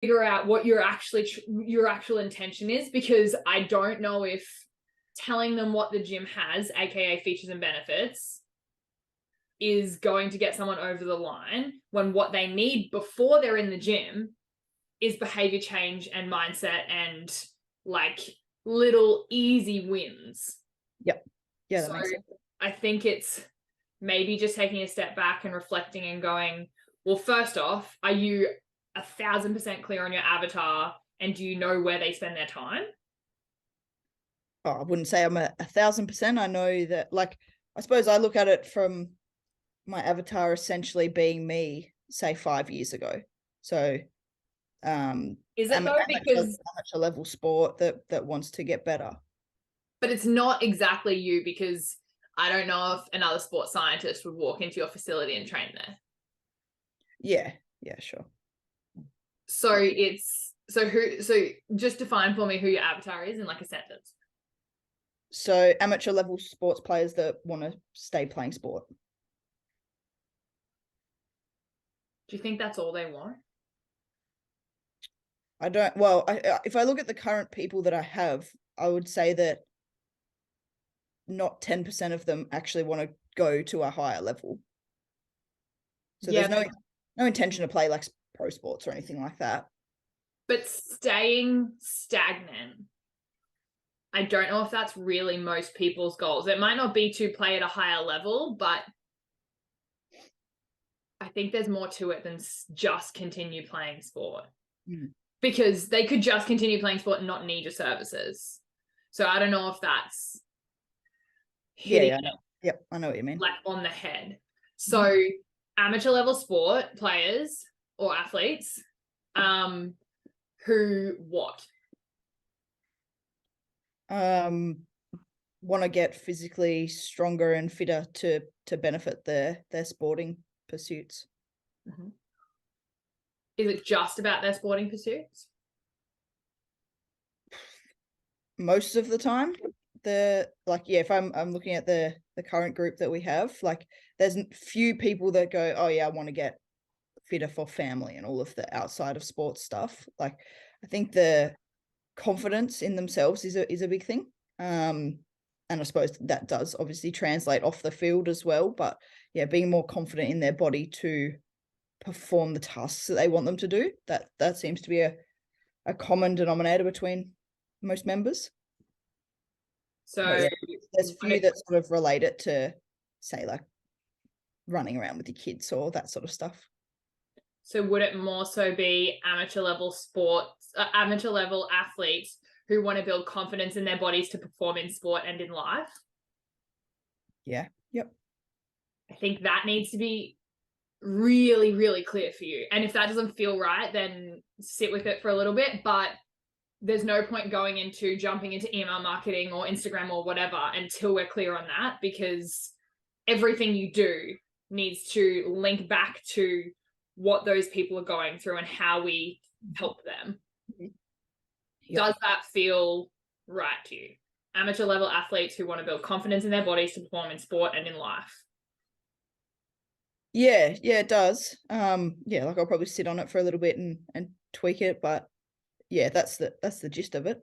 figure out what your actual intention is, because I don't know if telling them what the gym has, aka features and benefits, is going to get someone over the line when what they need before they're in the gym is behavior change and mindset and like little easy wins. Yep. Yeah, that so makes sense. I think it's maybe just taking a step back and reflecting and going, well, first off, are you 1,000% clear on your avatar, and do you know where they spend their time? Oh, I wouldn't say I'm 1,000%. I know that, like, I suppose I look at it from my avatar essentially being me, say 5 years ago. So, is it though? Because amateur level sport that wants to get better. But it's not exactly you, because I don't know if another sports scientist would walk into your facility and train there. Yeah, sure. So just define for me who your avatar is in like a sentence. So amateur level sports players that want to stay playing sport. Do you think that's all they want? I don't, well, if I look at the current people that I have, I would say that not 10% of them actually want to go to a higher level. So there's no intention to play like pro sports or anything like that. But staying stagnant, I don't know if that's really most people's goals. It might not be to play at a higher level, but I think there's more to it than just continue playing sport. Because they could just continue playing sport and not need your services. So I don't know if that's hitting I know. Yep, I know what you mean. Like on the head. So amateur level sport players or athletes, who what? Want to get physically stronger and fitter to benefit their sporting pursuits. Is it just about their sporting pursuits? Most of the time. If I'm looking at the current group that we have, like there's few people that go, oh yeah, I want to get fitter for family and all of the outside of sports stuff. Like I think the confidence in themselves is a big thing. And I suppose that does obviously translate off the field as well. But yeah, being more confident in their body to perform the tasks that they want them to do, that seems to be a common denominator between most members. So yeah, there's few that sort of relate it to, say, like running around with your kids or that sort of stuff. So would it more so be amateur level athletes who want to build confidence in their bodies to perform in sport and in life? Yeah. Yep. I think that needs to be really, really clear for you. And if that doesn't feel right, then sit with it for a little bit. But there's no point jumping into email marketing or Instagram or whatever until we're clear on that, because everything you do needs to link back to what those people are going through and how we help them. Yep. Does that feel right to you? Amateur level athletes who want to build confidence in their bodies to perform in sport and in life. Yeah, it does. Like I'll probably sit on it for a little bit and tweak it, but yeah, that's the gist of it.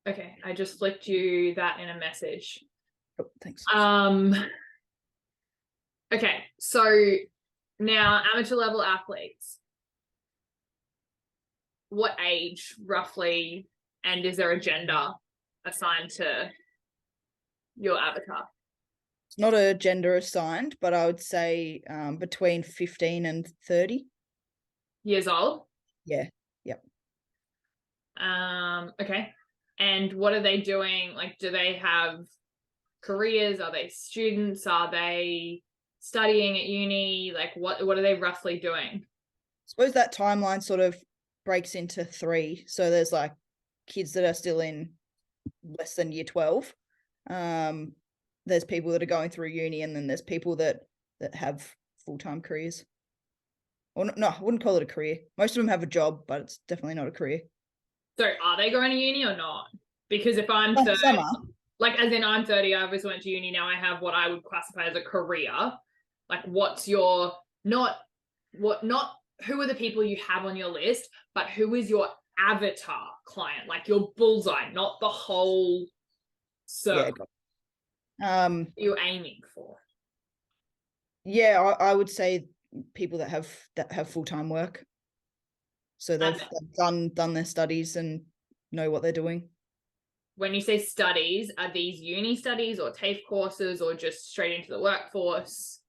Okay, I just flicked you that in a message. Oh, thanks. Okay, so now amateur level athletes, what age roughly, and is there a gender assigned to your avatar? It's not a gender assigned, but I would say between 15 and 30 years old. Yeah. Yep. Okay. And what are they doing? Like, do they have careers? Are they students? Are they studying at uni? Like, what are they roughly doing? I suppose that timeline sort of breaks into 3. So there's like kids that are still in less than year 12. There's people that are going through uni, and then there's people that have full-time careers. Or no, I wouldn't call it a career. Most of them have a job, but it's definitely not a career. So are they going to uni or not? Because if I'm 30, like as in I'm 30, I always went to uni. Now I have what I would classify as a career. Like, what's your, not who are the people you have on your list, but who is your avatar client, like your bullseye, not the whole circle. You're aiming for. Yeah, I would say people that have full-time work. So they've done their studies and know what they're doing. When you say studies, are these uni studies or TAFE courses or just straight into the workforce?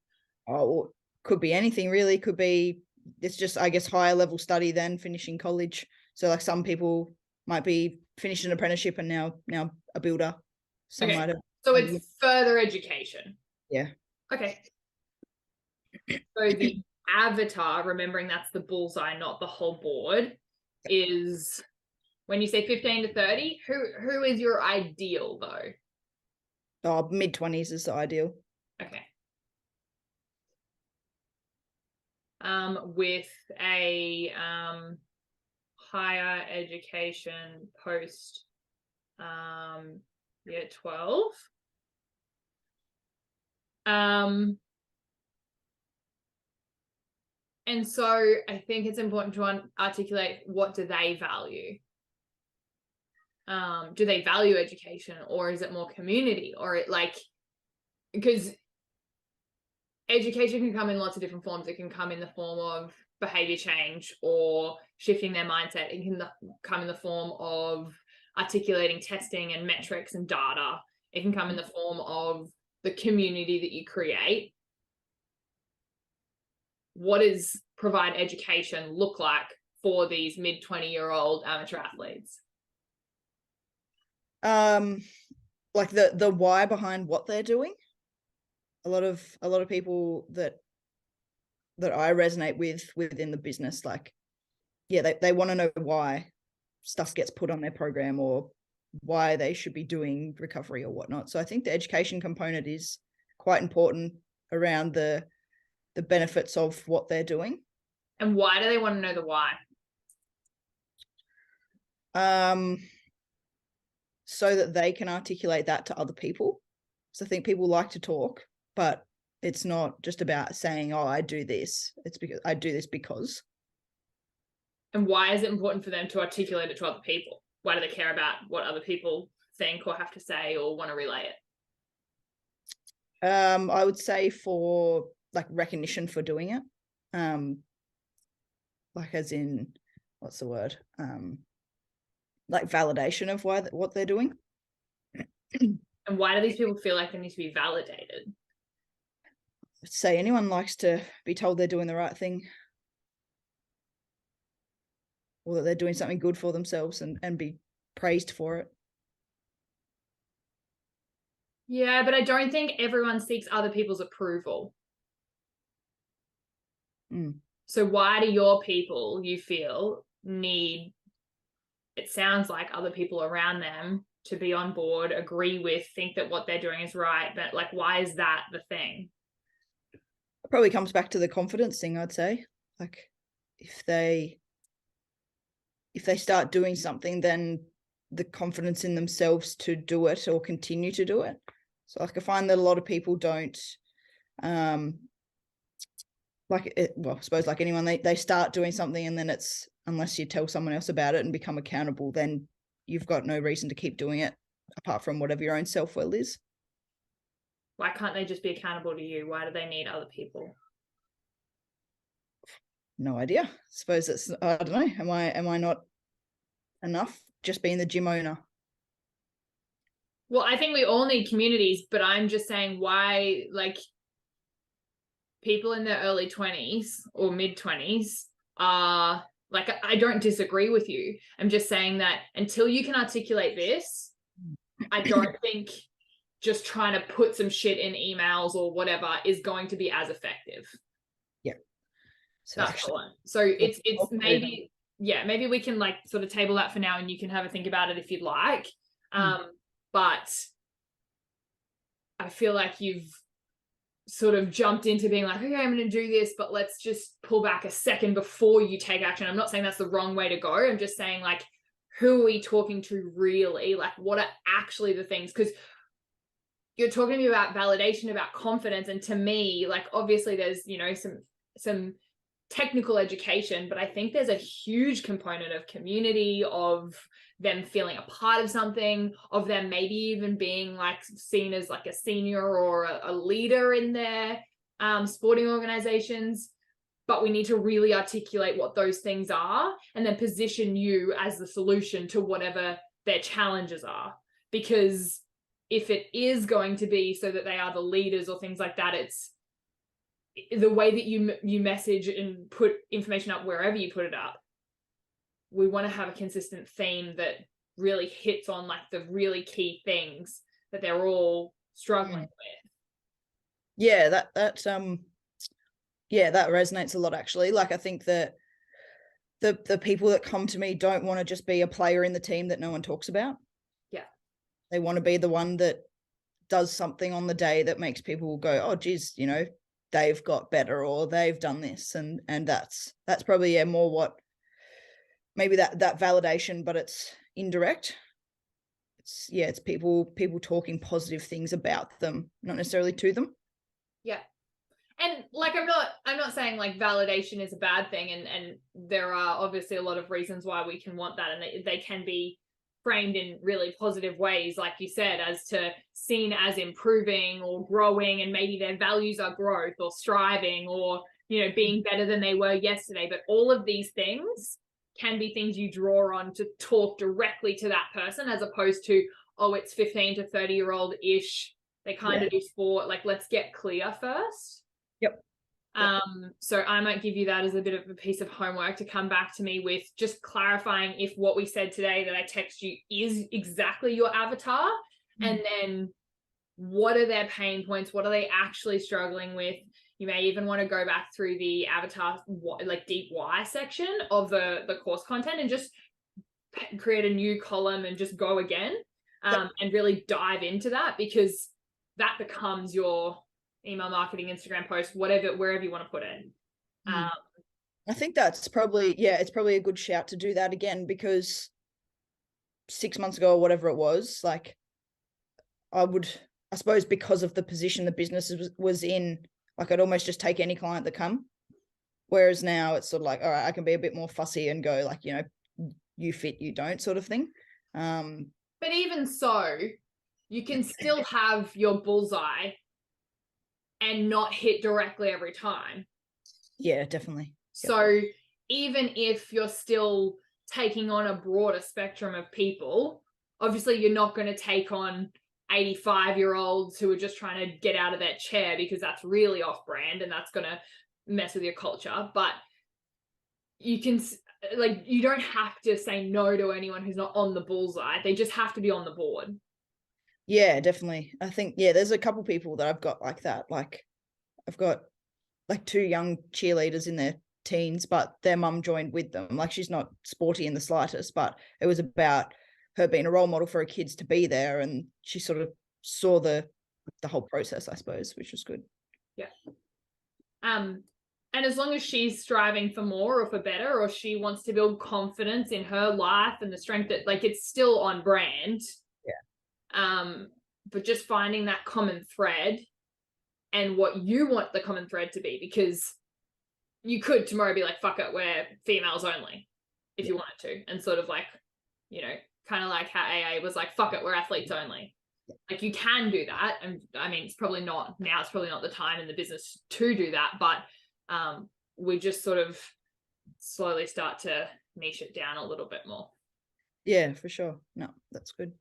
Oh, could be anything really. Could be, it's just, I guess, higher level study than finishing college. So like some people might be finished an apprenticeship and now a builder. Some might have. So it's further education. Yeah. Okay. So the avatar, remembering that's the bullseye, not the whole board, is when you say 15 to 30, who is your ideal though? Oh, mid-20s is the ideal. Okay. With a higher education post year 12. And so I think it's important to articulate, what do they value? Do they value education, or is it more community, or it like, because education can come in lots of different forms. It can come in the form of behavior change or shifting their mindset. It can come in the form of articulating testing and metrics and data. It can come in the form of the community that you create. What does provide education look like for these mid-20-year-old amateur athletes? Like the why behind what they're doing. A lot of people that I resonate with within the business, like, yeah, they want to know why stuff gets put on their program or why they should be doing recovery or whatnot. So I think the education component is quite important around the benefits of what they're doing. And why do they want to know the why? So that they can articulate that to other people. So I think people like to talk, but it's not just about saying, oh, I do this. It's because I do this because. And why is it important for them to articulate it to other people? Why do they care about what other people think or have to say or want to relay it? I would say for like recognition for doing it. Like as in, what's the word? Like validation of what they're doing. And why do these people feel like they need to be validated? I'd say anyone likes to be told they're doing the right thing, or that they're doing something good for themselves and be praised for it. Yeah, but I don't think everyone seeks other people's approval. So why do your people, you feel, need, it sounds like, other people around them to be on board, agree with, think that what they're doing is right, but like, why is that the thing? It probably comes back to the confidence thing, I'd say. Like if they start doing something, then the confidence in themselves to do it or continue to do it. So like I find that a lot of people don't like it, well, I suppose like anyone, they start doing something and then it's, unless you tell someone else about it and become accountable, then you've got no reason to keep doing it apart from whatever your own self-will is. Why can't they just be accountable to you? Why do they need other people? No idea. I suppose it's, I don't know. Am I not enough just being the gym owner? Well, I think we all need communities, but I'm just saying, why, like, people in their early 20s or mid 20s are like, I don't disagree with you. I'm just saying that until you can articulate this, I don't think just trying to put some shit in emails or whatever is going to be as effective. Yeah. So that's the one. So it's maybe, yeah, maybe we can like sort of table that for now and you can have a think about it if you'd like. But I feel like you've sort of jumped into being like, okay, I'm going to do this, but let's just pull back a second before you take action. I'm not saying that's the wrong way to go. I'm just saying, like, who are we talking to really? Like, what are actually the things? Because you're talking to me about validation, about confidence, and to me, like, obviously there's, you know, some technical education, but I think there's a huge component of community, of them feeling a part of something, of them maybe even being like seen as like a senior or a leader in their sporting organizations. But we need to really articulate what those things are and then position you as the solution to whatever their challenges are. Because if it is going to be so that they are the leaders or things like that, it's the way that you message and put information up wherever you put it up. We want to have a consistent theme that really hits on like the really key things that they're all struggling with. Yeah, that resonates a lot, actually. Like, I think that the people that come to me don't want to just be a player in the team that no one talks about. Yeah. They want to be the one that does something on the day that makes people go, oh, geez, you know, they've got better or they've done this. And that's probably more what maybe that validation, but it's indirect. It's people talking positive things about them, not necessarily to them. Yeah. And like, I'm not saying like validation is a bad thing, and there are obviously a lot of reasons why we can want that, and they can be framed in really positive ways, like you said, as to seen as improving or growing, and maybe their values are growth or striving or, you know, being better than they were yesterday. But all of these things can be things you draw on to talk directly to that person, as opposed to, oh, it's 15 to 30-year-old ish, they kind of do sport. Like, let's get clear first. Yep. So I might give you that as a bit of a piece of homework to come back to me with, just clarifying if what we said today that I text you is exactly your avatar, and then what are their pain points, what are they actually struggling with. You may even want to go back through the avatar, like deep why section of the course content, and just create a new column and just go again, and really dive into that, because that becomes your email marketing, Instagram post, wherever you want to put it. I think that's probably, it's probably a good shout to do that again, because 6 months ago or whatever it was, like, I suppose because of the position the business was in, like, I'd almost just take any client that come. Whereas now it's sort of like, all right, I can be a bit more fussy and go like, you know, you fit, you don't, sort of thing. But even so, you can still have your bullseye and not hit directly every time. Yeah, definitely. So even if you're still taking on a broader spectrum of people, obviously you're not going to take on 85-year-olds who are just trying to get out of their chair, because that's really off brand and that's going to mess with your culture. But you can, like, you don't have to say no to anyone who's not on the bullseye. They just have to be on the board. Yeah, definitely. I think, there's a couple people that I've got like that. Like, I've got like 2 young cheerleaders in their teens, but their mum joined with them. Like, she's not sporty in the slightest, but it was about her being a role model for her kids to be there, and she sort of saw the whole process, I suppose, which was good. Yeah. And as long as she's striving for more or for better, or she wants to build confidence in her life and the strength that, like, it's still on brand. Yeah. But just finding that common thread and what you want the common thread to be, because you could tomorrow be like, fuck it, we're females only, if you wanted to, and sort of like, you know, kind of like how AA was like, fuck it, we're athletes only. Like, you can do that, and I mean, it's probably not the time in the business to do that, but we just sort of slowly start to niche it down a little bit more. Yeah, for sure. No, that's good.